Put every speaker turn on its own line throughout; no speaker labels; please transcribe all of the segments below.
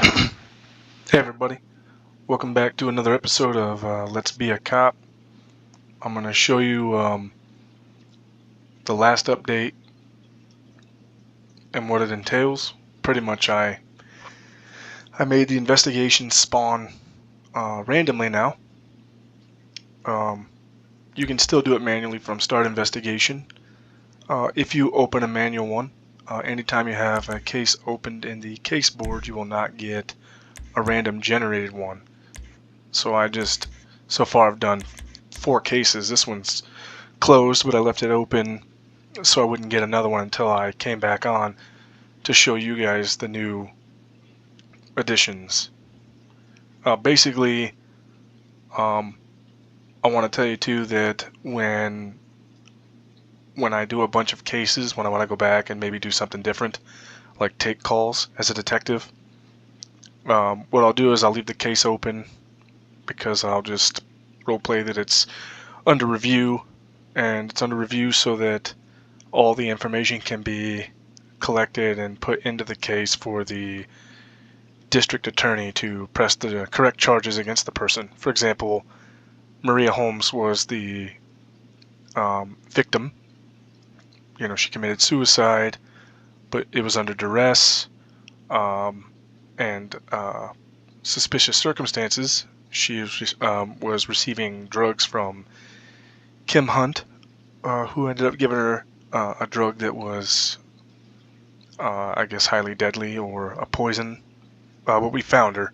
Hey everybody, welcome back to another episode of Let's Be a Cop. I'm going to show you the last update and what it entails. Pretty much I made the investigation spawn randomly now. You can still do it manually from start investigation. If you open a manual one, anytime you have a case opened in the case board, you will not get a random generated one. So far I've done 4 cases. This one's closed, but I left it open so I wouldn't get another one until I came back on to show you guys the new additions. Basically, I want to tell you too that when I do a bunch of cases, when I want to go back and maybe do something different, like take calls as a detective, what I'll do is I'll leave the case open because I'll just roleplay that it's under review, and it's under review so that all the information can be collected and put into the case for the district attorney to press the correct charges against the person. For example, Maria Holmes was the victim. You know, she committed suicide, but it was under duress and suspicious circumstances. She was receiving drugs from Kim Hunt, who ended up giving her a drug that was, I guess, highly deadly or a poison. But we found her.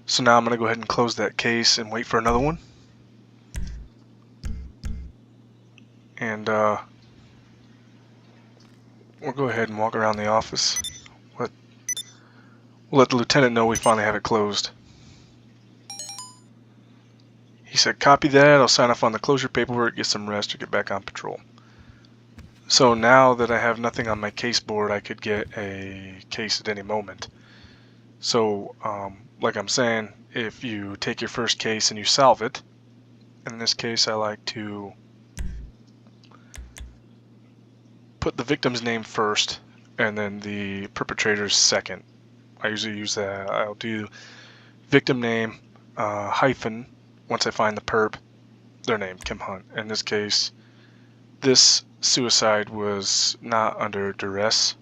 So now I'm going to go ahead and close that case and wait for another one. And we'll go ahead and walk around the office. We'll let the lieutenant know we finally have it closed. He said, copy that, I'll sign off on the closure paperwork, get some rest, or get back on patrol. So now that I have nothing on my case board, I could get a case at any moment. So, like I'm saying, if you take your first case and you solve it, in this case I like to put the victim's name first and then the perpetrator's second. I usually use that. I'll do victim name hyphen once I find the perp, their name, Kim Hunt. In this case, this suicide was not under duress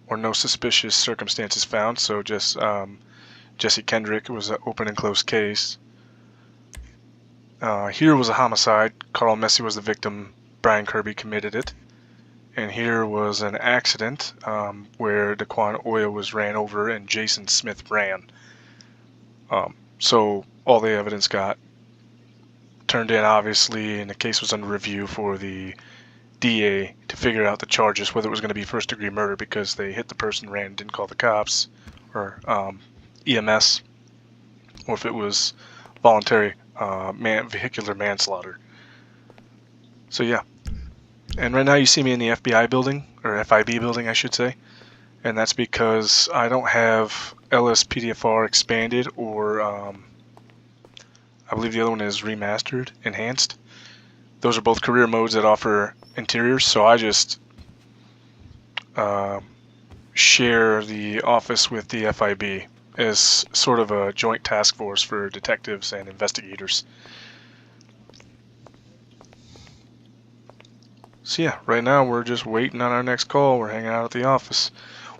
or no suspicious circumstances found, so just Jesse Kendrick was an open and closed case. Here was a homicide. Carl Messi was the victim. Brian Kirby committed it. And here was an accident where Daquan Oya was ran over and Jason Smith ran. So all the evidence got turned in, obviously, and the case was under review for the DA to figure out the charges, whether it was going to be first-degree murder because they hit the person, ran, didn't call the cops, or EMS, or if it was voluntary vehicular manslaughter. So yeah. And right now you see me in the FBI building, or FIB building I should say, and that's because I don't have LSPDFR expanded or I believe the other one is remastered, enhanced. Those are both career modes that offer interiors, so I just share the office with the FIB as sort of a joint task force for detectives and investigators. So yeah, right now we're just waiting on our next call. We're hanging out at the office.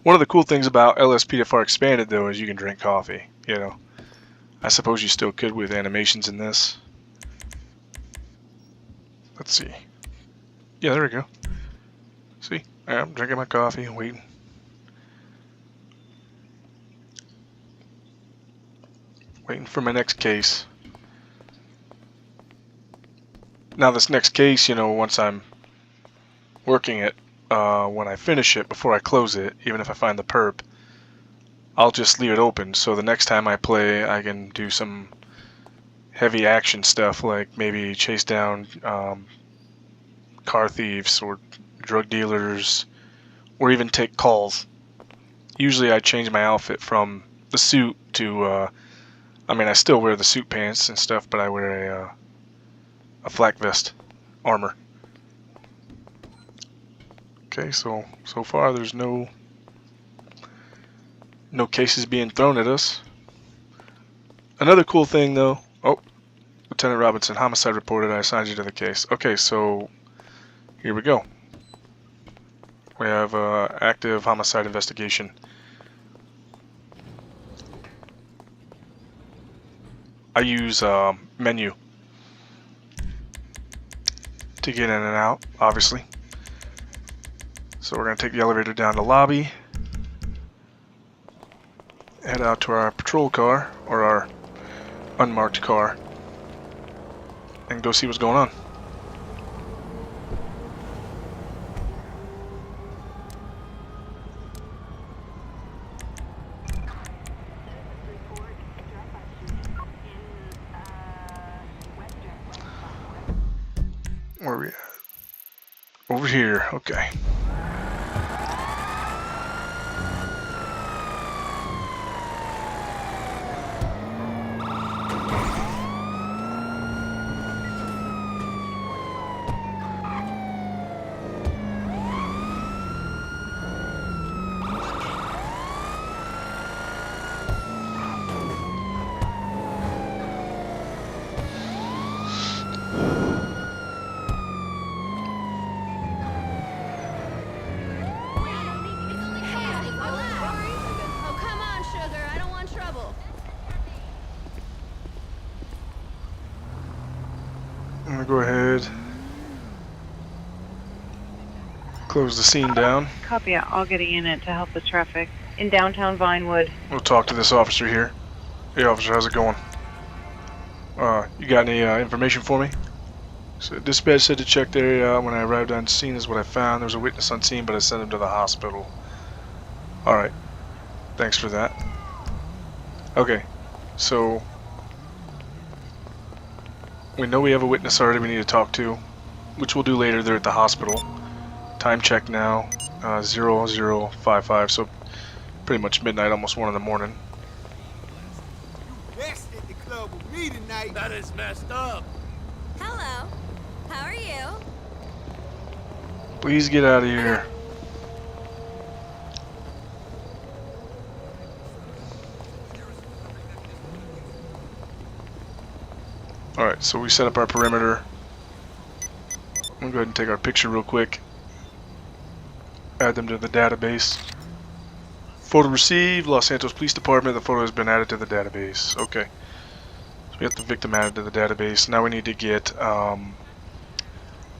One of the cool things about LSPDFR Expanded, though, is you can drink coffee. You know, I suppose you still could with animations in this. Let's see. Yeah, there we go. See, I'm drinking my coffee, waiting. Waiting for my next case. Now this next case, you know, once I'm working it, when I finish it, before I close it, even if I find the perp, I'll just leave it open, so the next time I play I can do some heavy action stuff, like maybe chase down car thieves or drug dealers, or even take calls. Usually I change my outfit from the suit to, I mean I still wear the suit pants and stuff, but I wear a flak vest, armor. Okay, so far there's no No cases being thrown at us. Another cool thing though, oh, Lieutenant Robinson, homicide reported, I assigned you to the case. Okay, so here we go. We have active homicide investigation. I use menu to get in and out, obviously. So we're going to take the elevator down to the lobby, head out to our patrol car, or our unmarked car, and go see what's going on. Where are we at? Over here, okay. I'm gonna go ahead, close the scene down.
Copy. I'll get a unit to help with traffic in downtown Vinewood.
We'll talk to this officer here. Hey officer, how's it going? You got any information for me? So dispatch said to check the area. When I arrived on scene is what I found. There was a witness on scene, but I sent him to the hospital. Alright, thanks for that. Okay, so we know we have a witness already we need to talk to, which we'll do later. They're at the hospital. Time check now, 0055, so pretty much midnight, almost 1 in the morning.
Best at the club with me tonight.
That is messed up.
Hello. How are you?
Please get out of here. Alright, so we set up our perimeter. I'm gonna go ahead and take our picture real quick. Add them to the database. Photo received, Los Santos Police Department. The photo has been added to the database. Okay. So we got the victim added to the database. Now we need to get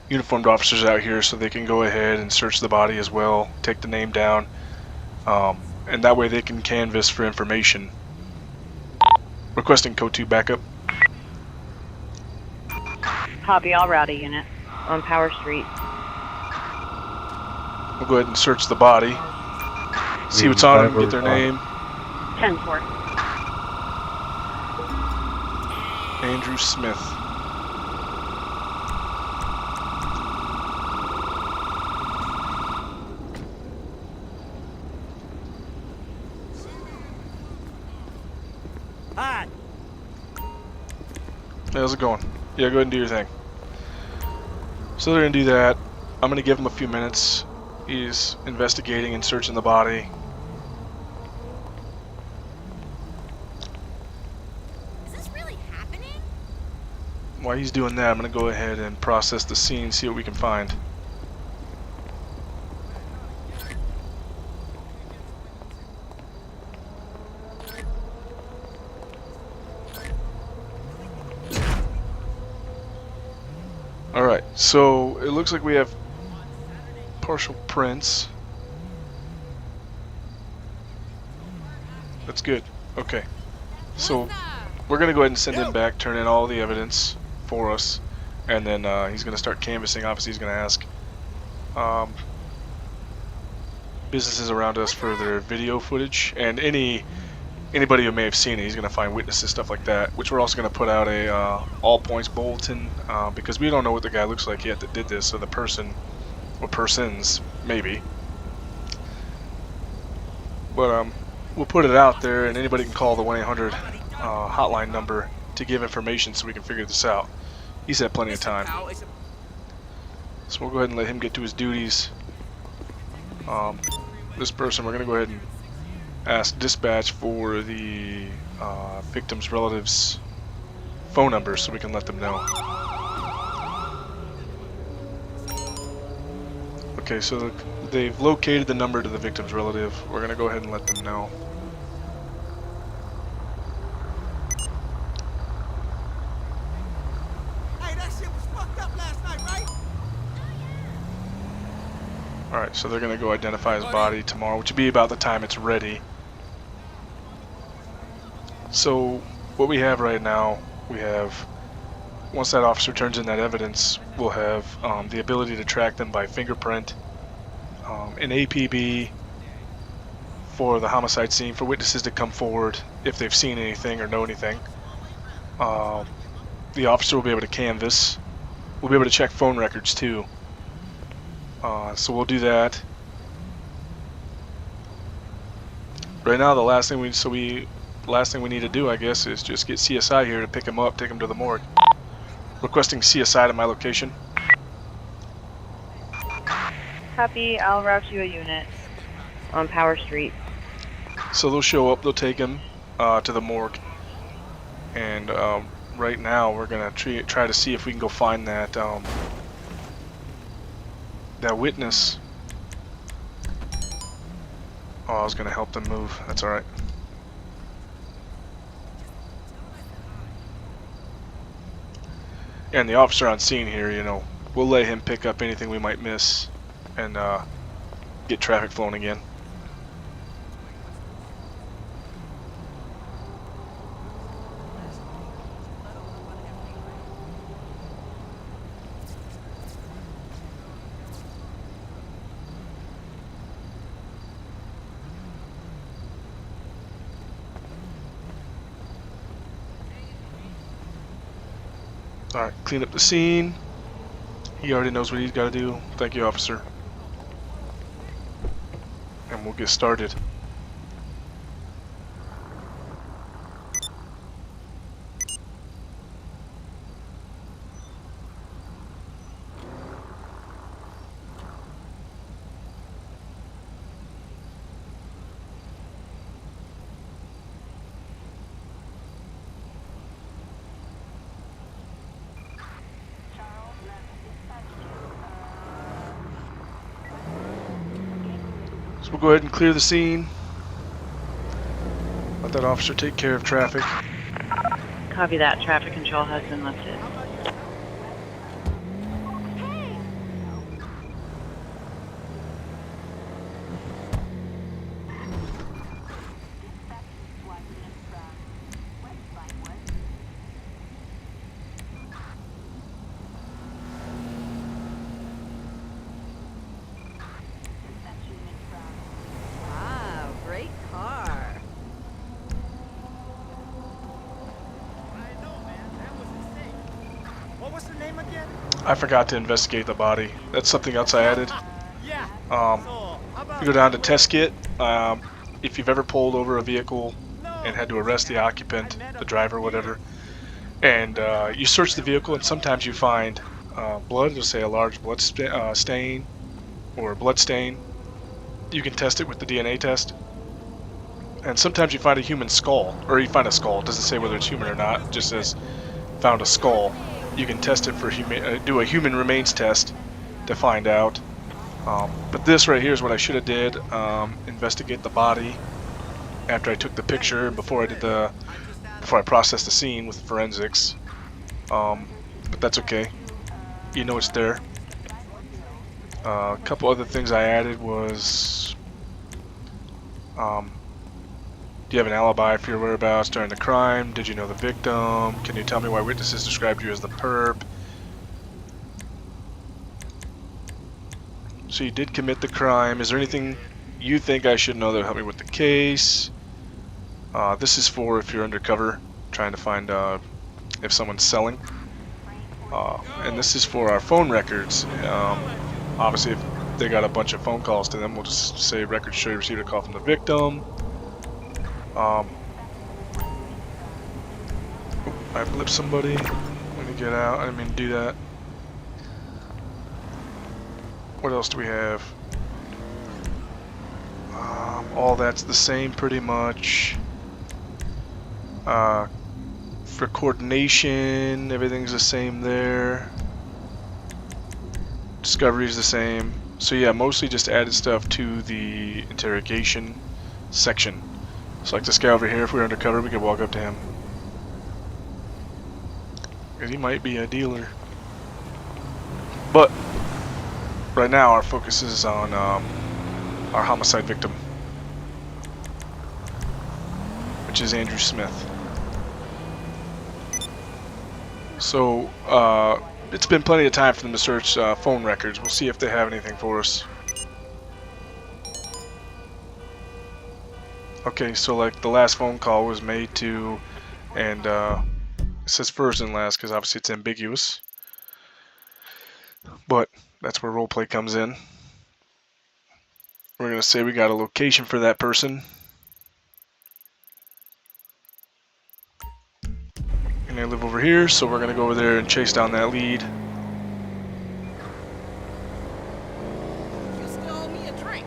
uniformed officers out here so they can go ahead and search the body as well. Take the name down. And that way they can canvass for information. Requesting code 2 backup.
Copy. I'll route a unit on Power Street.
We'll go ahead and search the body. See what's on them, get their name.
10-4.
Andrew Smith.
Hi.
Hey, how's it going? Yeah, go ahead and do your thing. So they're going to do that. I'm going to give him a few minutes. He's investigating and searching the body.
Is this really happening?
While he's doing that, I'm going to go ahead and process the scene, see what we can find. Alright, so it looks like we have partial prints. That's good. Okay. So we're going to go ahead and send him back, turn in all the evidence for us, and then he's going to start canvassing. Obviously he's going to ask businesses around us for their video footage, and anybody who may have seen it, he's going to find witnesses, stuff like that, which we're also going to put out a all points bulletin, because we don't know what the guy looks like yet that did this, so the person, or persons, maybe. But we'll put it out there, and anybody can call the 1-800 hotline number to give information so we can figure this out. He's had plenty of time. So we'll go ahead and let him get to his duties. This person, we're going to go ahead and ask dispatch for the victim's relatives' phone number so we can let them know. Okay, so they've located the number to the victim's relative. We're gonna go ahead and let them know.
Hey, that shit was fucked up last night, right?
Alright, so they're gonna go identify his body tomorrow, which will be about the time it's ready. So what we have right now, we have, once that officer turns in that evidence, we'll have the ability to track them by fingerprint, an APB for the homicide scene for witnesses to come forward if they've seen anything or know anything. The officer will be able to canvass. We'll be able to check phone records too. So we'll do that. Right now, the last thing we need to do, I guess, is just get CSI here to pick him up, take him to the morgue. Requesting CSI to my location.
Copy. I'll route you a unit on Power Street.
So they'll show up, they'll take him to the morgue. And right now, we're gonna try to see if we can go find that that witness. Oh, I was gonna help them move. That's all right. And the officer on scene here, you know, we'll let him pick up anything we might miss and get traffic flowing again. Alright, clean up the scene. He already knows what he's got to do. Thank you, officer. And we'll get started. So we'll go ahead and clear the scene. Let that officer take care of traffic.
Copy that. Traffic control has been lifted.
Wow, great car.
What was the name again?
I forgot to investigate the body. That's something else I added.
Yeah.
You go down to test kit. If you've ever pulled over a vehicle and had to arrest the occupant, the driver, whatever, and you search the vehicle, and sometimes you find blood, let's say a large blood stain or a blood stain. You can test it with the DNA test. And sometimes you find a human skull, or you find a skull. It doesn't say whether it's human or not. It just says found a skull. You can test it for do a human remains test to find out. But this right here is what I should have did. Investigate the body after I took the picture and before I processed the scene with forensics. But that's okay. You know it's there. A couple other things I added was, do you have an alibi for your whereabouts during the crime? Did you know the victim? Can you tell me why witnesses described you as the perp? So you did commit the crime. Is there anything you think I should know that will help me with the case? This is for if you're undercover, trying to find if someone's selling. And this is for our phone records. Obviously, if they got a bunch of phone calls to them, we'll just say records show you received a call from the victim. I blipped somebody. Let me get out. I didn't mean to do that. What else do we have? All that's the same pretty much. For coordination, everything's the same there. Discovery is the same. So yeah, mostly just added stuff to the interrogation section. So like this guy over here, if we're undercover, we could walk up to him. Because he might be a dealer. But right now our focus is on our homicide victim, which is Andrew Smith. So it's been plenty of time for them to search phone records. We'll see if they have anything for us. Okay, so like the last phone call was made to, and it says first and last because obviously it's ambiguous. But that's where roleplay comes in. We're going to say we got a location for that person. And they live over here, so we're going to go over there and chase down that lead.
You still owe me a drink.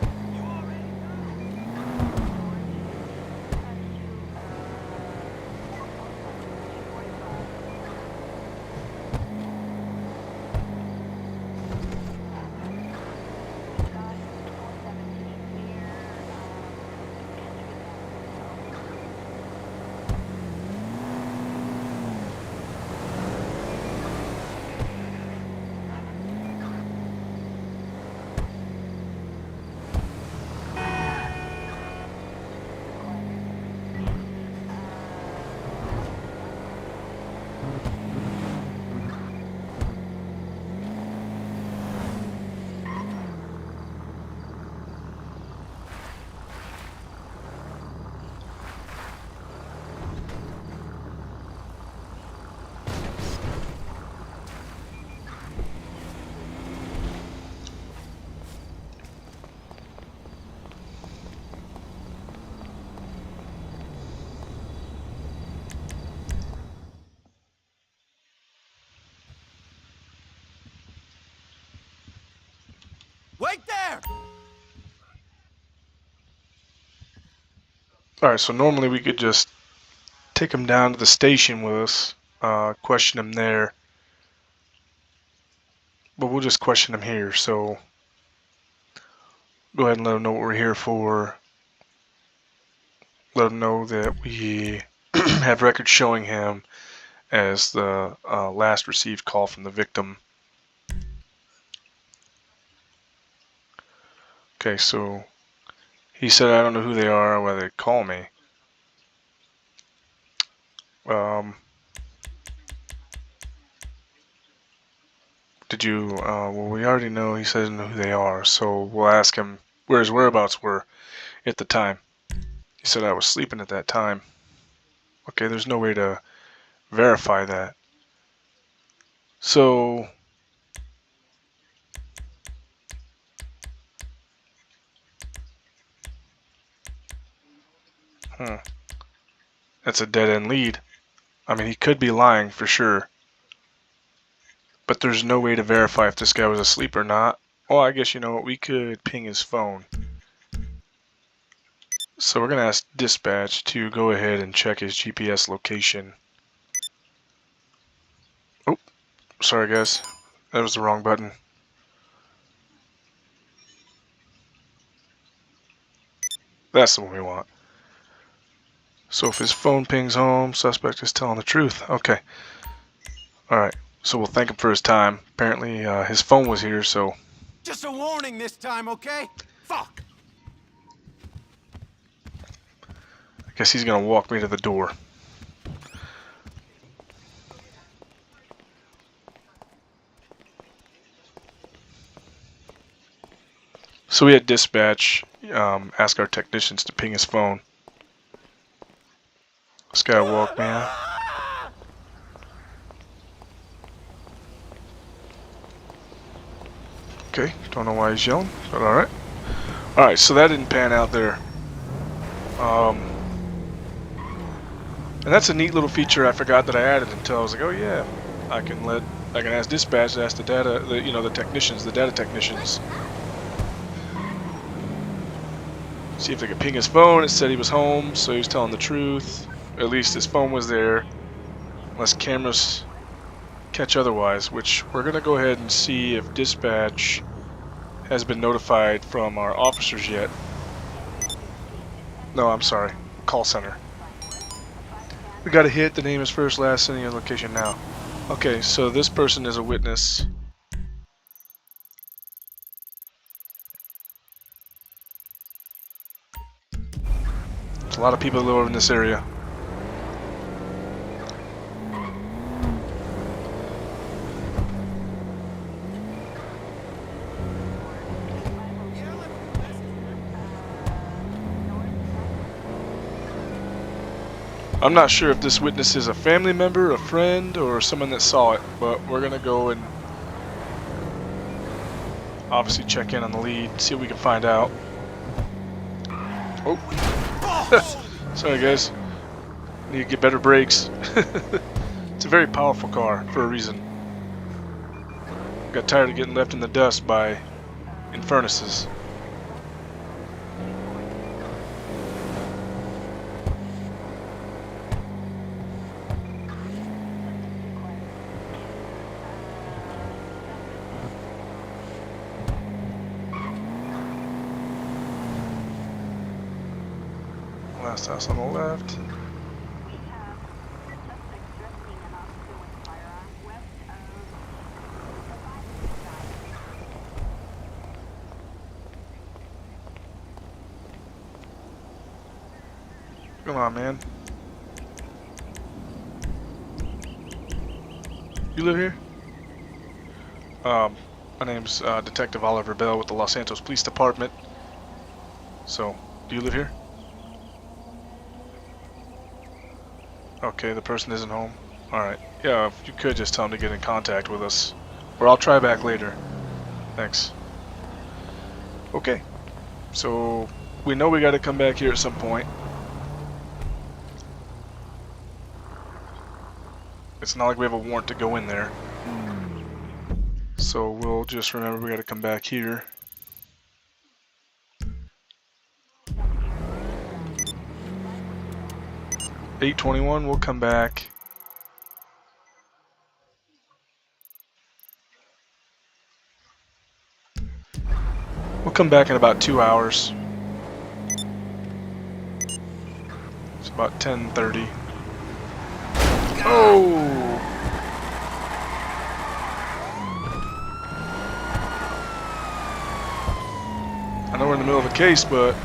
Wait there!
Alright, so normally we could just take him down to the station with us, question him there. But we'll just question him here, so go ahead and let him know what we're here for. Let him know that we have records showing him as the last received call from the victim. Okay, so he said, I don't know who they are or whether they call me. Did you, well, we already know he says know who they are, so we'll ask him where his whereabouts were at the time. He said I was sleeping at that time. Okay, there's no way to verify that. So, that's a dead-end lead. I mean, he could be lying for sure. But there's no way to verify if this guy was asleep or not. Well, I guess, you know what, we could ping his phone. So we're going to ask dispatch to go ahead and check his GPS location. Oh, sorry guys. That was the wrong button. That's the one we want. So if his phone pings home, suspect is telling the truth. Okay. Alright. So we'll thank him for his time. Apparently his phone was here, so...
Just a warning this time, okay? Fuck!
I guess he's gonna walk me to the door. So we had dispatch ask our technicians to ping his phone. This guy walked me out. Okay, don't know why he's yelling, but alright. Alright, so that didn't pan out there. And that's a neat little feature I forgot that I added until I was like, oh yeah, I can ask dispatch to ask the data, the technicians, the data technicians. See if they could ping his phone. It said he was home, so he was telling the truth. At least his phone was there. Unless cameras catch otherwise, which we're going to go ahead and see if dispatch has been notified from our officers yet. No, I'm sorry. Call center. We got a hit. The name is first, last, sending your location now. Okay, so this person is a witness. There's a lot of people that live over in this area. I'm not sure if this witness is a family member, a friend, or someone that saw it, but we're gonna go and obviously check in on the lead, see what we can find out. Oh, sorry guys, need to get better brakes. It's a very powerful car for a reason. Got tired of getting left in the dust by Infernuses. Last house on the left. Come on, man. You live here? My name's Detective Oliver Bell with the Los Santos Police Department. So, do you live here? Okay, the person isn't home. Alright. Yeah, if you could just tell him to get in contact with us. Or I'll try back later. Thanks. Okay. So, we know we gotta come back here at some point. It's not like we have a warrant to go in there. So we'll just remember we gotta come back here. $8:21, we'll come back. We'll come back in about 2 hours. It's about 10:30. Oh! I know we're in the middle of a case, but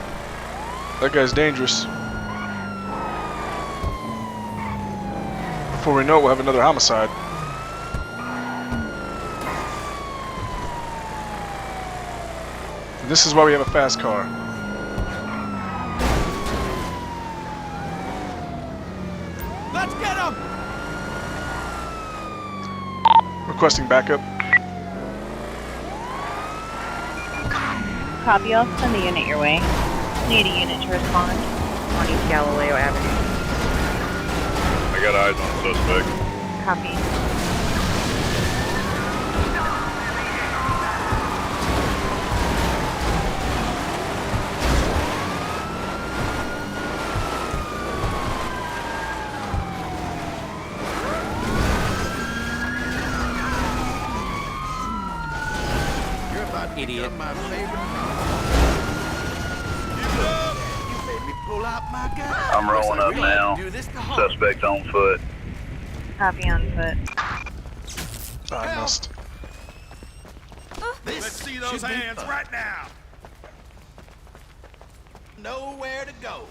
that guy's dangerous. Before we know it, we'll have another homicide. And this is why we have a fast car.
Let's get him!
Requesting backup.
Copy, I'll send the unit your way. Need a unit to respond on East Galileo Avenue.
I got eyes on the suspect.
Copy.
Idiot. My favorite. You made me pull out my gun.
I'm rolling up now.
Do this to harm.
Suspect on foot.
Copy on foot.
I missed.
Let's see those hands right now. Nowhere to go.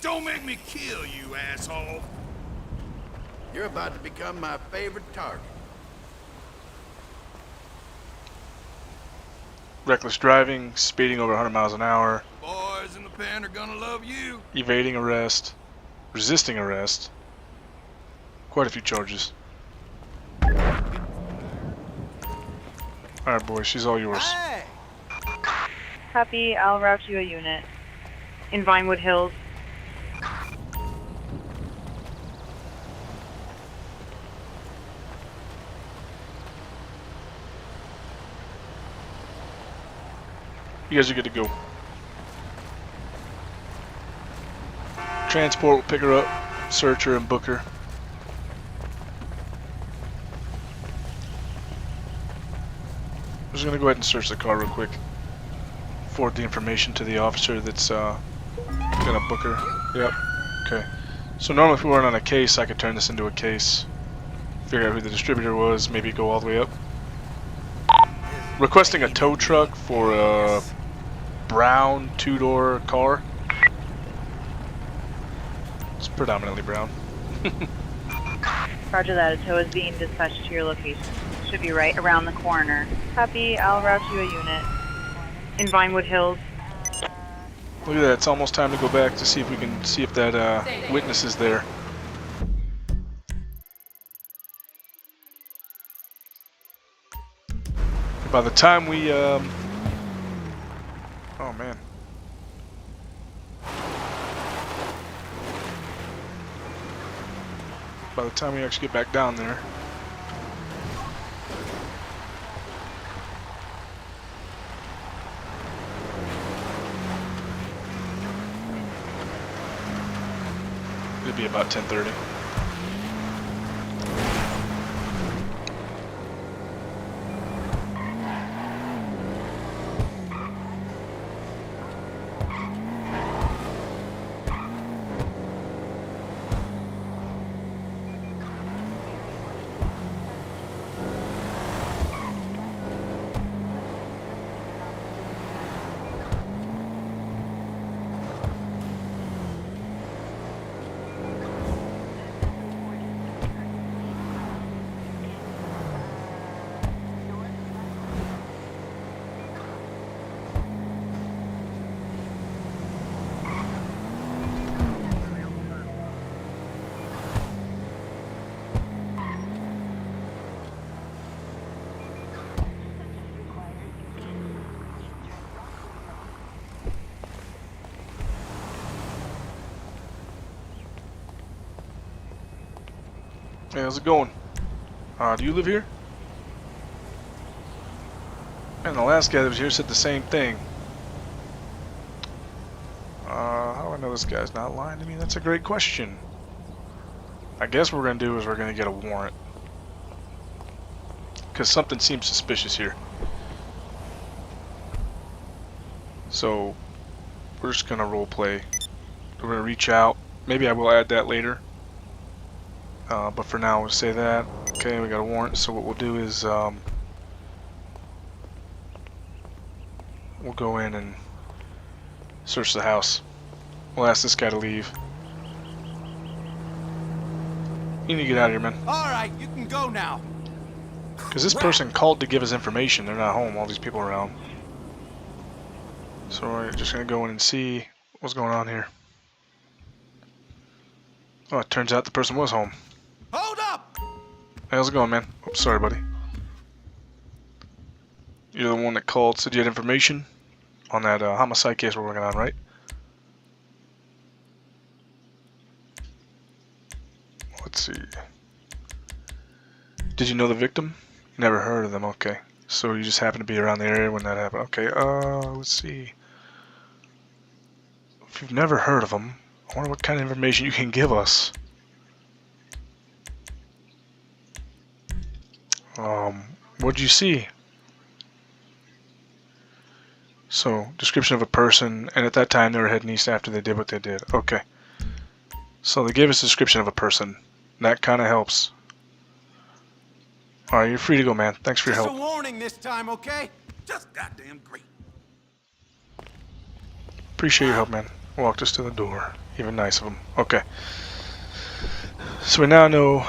Don't make me kill you, asshole. You're about to become my favorite target.
Reckless driving, speeding over 100 miles an hour,
Boys in the pen are gonna love you.
evading arrest, resisting arrest. Quite a few charges. Alright boys, she's all yours.
Hey!
Copy, I'll route you a unit. In Vinewood Hills.
You guys are good to go. transport. We'll pick her up, search her, and book her. I'm just gonna go ahead and search the car real quick. Forward the information to the officer that's gonna book her. Yep. Okay. So normally if we weren't on a case, I could turn this into a case. Figure out who the distributor was, maybe go all the way up. Requesting a tow truck for a brown two-door car. It's predominantly brown.
Roger that. A tow is being dispatched to your location. Should be right around the corner. Copy. I'll route you a unit. In Vinewood Hills.
Look at that. It's almost time to go back to see if we can see if that witness is there. By the time we oh man. By the time we actually get back down there, it'd be about 10:30. Hey, how's it going? Do you live here? And the last guy that was here said the same thing. How do I know this guy's not lying to me? That's a great question. I guess what we're going to do is we're going to get a warrant. Because something seems suspicious here. So, we're just going to role play. We're going to reach out. Maybe I will add that later. But for now, we'll say that. Okay, we got a warrant, so what we'll do is we'll go in and search the house. We'll ask this guy to leave. You need to get out of here, man.
Alright, you can go now.
Because this person called to give us information. They're not home, all these people around. So we're just going to go in and see what's going on here. Oh, it turns out the person was home.
Hold up!
Hey, how's it going, man? Oops, sorry, buddy. You're the one that called, said you had information on that homicide case we're working on, right? Let's see. Did you know the victim? You never heard of them, okay. So you just happened to be around the area when that happened. Okay, let's see. If you've never heard of them, I wonder what kind of information you can give us. What'd you see? So, description of a person, and at that time they were heading east after they did what they did. Okay. So they gave us a description of a person. That kind of helps. Alright, you're free to go, man. Thanks for your help.
Just a warning this time, okay? Just goddamn great.
Appreciate your help, man. Walked us to the door. Even nice of him. Okay. So we now know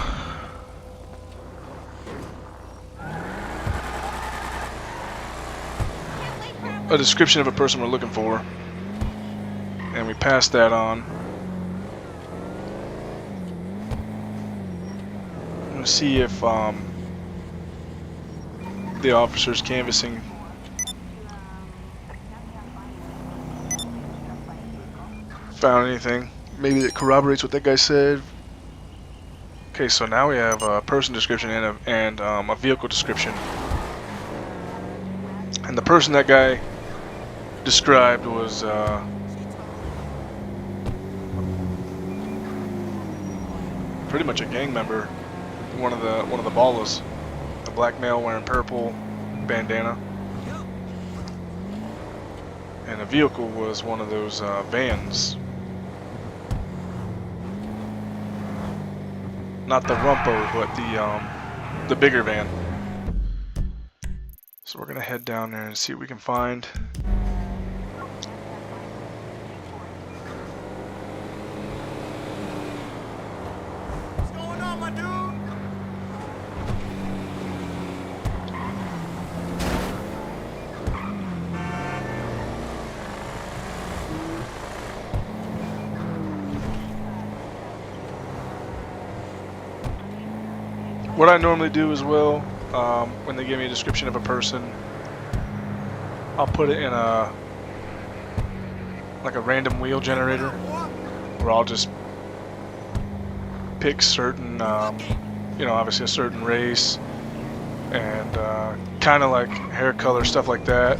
a description of a person we're looking for, and we pass that on. I'm gonna see if the officers canvassing found anything maybe that corroborates what that guy said. Okay, so now we have a person description and a vehicle description. And the person that guy described was pretty much a gang member. One of the ballas, a black male wearing purple bandana, and the vehicle was one of those vans. Not the Rumpo, but the bigger van. So we're gonna head down there and see what we can find.
What's going on, my dude?
What I normally do as well, when they give me a description of a person, I'll put it in like a random wheel generator, where I'll just pick certain, obviously a certain race, and kind of like hair color, stuff like that,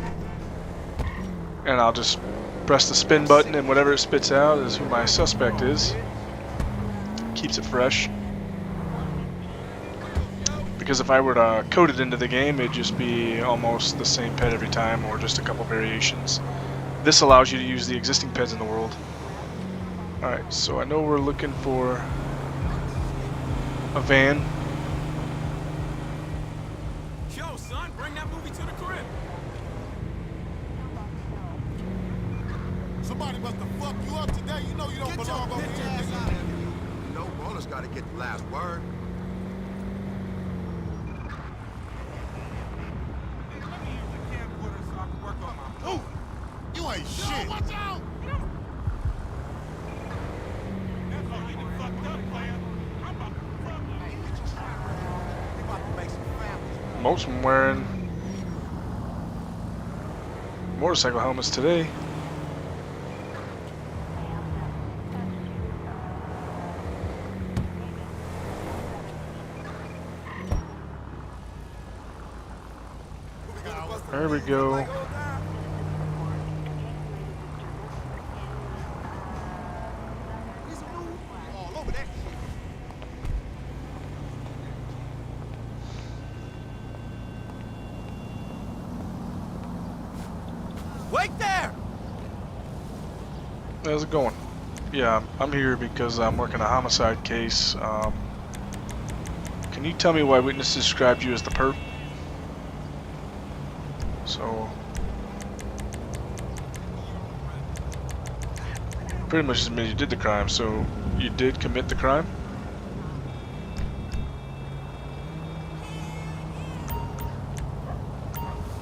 and I'll just press the spin button, and whatever it spits out is who my suspect is. Keeps it fresh. Because if I were to code it into the game, it'd just be almost the same pet every time, or just a couple variations. This allows you to use the existing pets in the world. Alright, so I know we're looking for a van.
Yo, son, bring that movie to the crib. Somebody must have fucked you up today. You know you don't belong over here, nigga. You know, Baller's gotta get the last word. Oh, you ain't shit. Yo, watch out!
Most of them wearing motorcycle helmets today. There we go.
Wait there!
How's it going? Yeah, I'm here because I'm working a homicide case. Can you tell me why witness described you as the perp? So, pretty much admit you did the crime. So, you did commit the crime?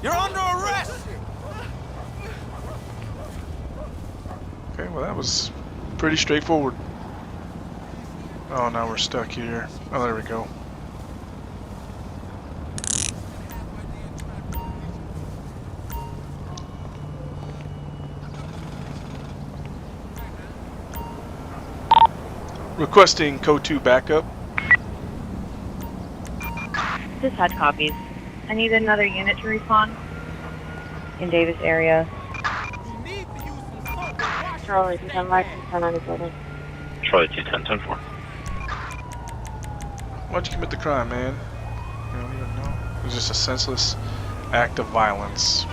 You're under arrest!
Okay, well that was pretty straightforward. Oh, now we're stuck here. Oh, there we go. Requesting code 2 backup.
Dispatch copies. I need another unit to respawn in Davis area. Charlie, 210 license, 1097.
Charlie 210, 10-4.
Why'd you commit the crime, man? You don't even know. It was just a senseless act of violence.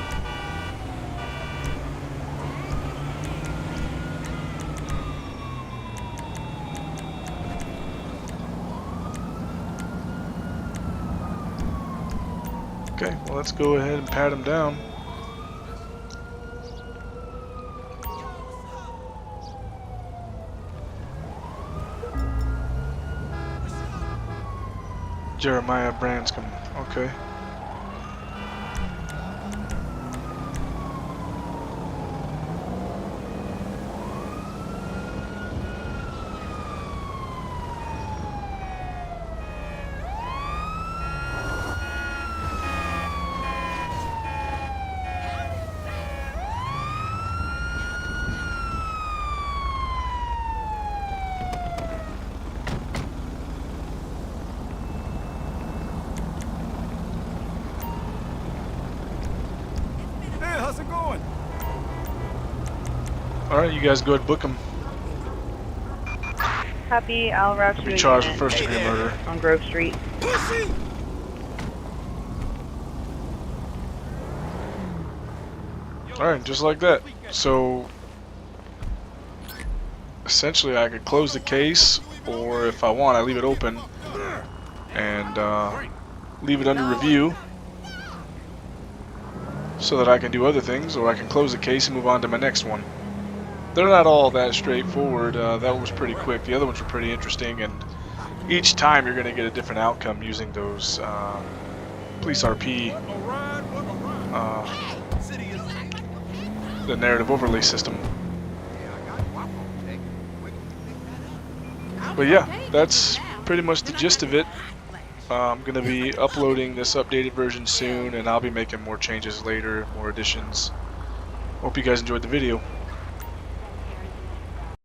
Okay, well let's go ahead and pat him down. Jeremiah Branscombe, okay.
Hey, how's it going?
Alright, you guys go ahead and book him.
Copy. I'll route
He'll
you
be
a
charged with
unit
first-degree murder.
on Grove Street.
Alright, just like that. So, essentially I could close the case, or if I want, I leave it open and leave it under review so that I can do other things, or I can close the case and move on to my next one. They're not all that straightforward. That was pretty quick. The other ones were pretty interesting, and each time you're going to get a different outcome using those police RP, the narrative overlay system. But yeah, that's pretty much the gist of it. I'm going to be uploading this updated version soon, and I'll be making more changes later, more additions. Hope you guys enjoyed the video.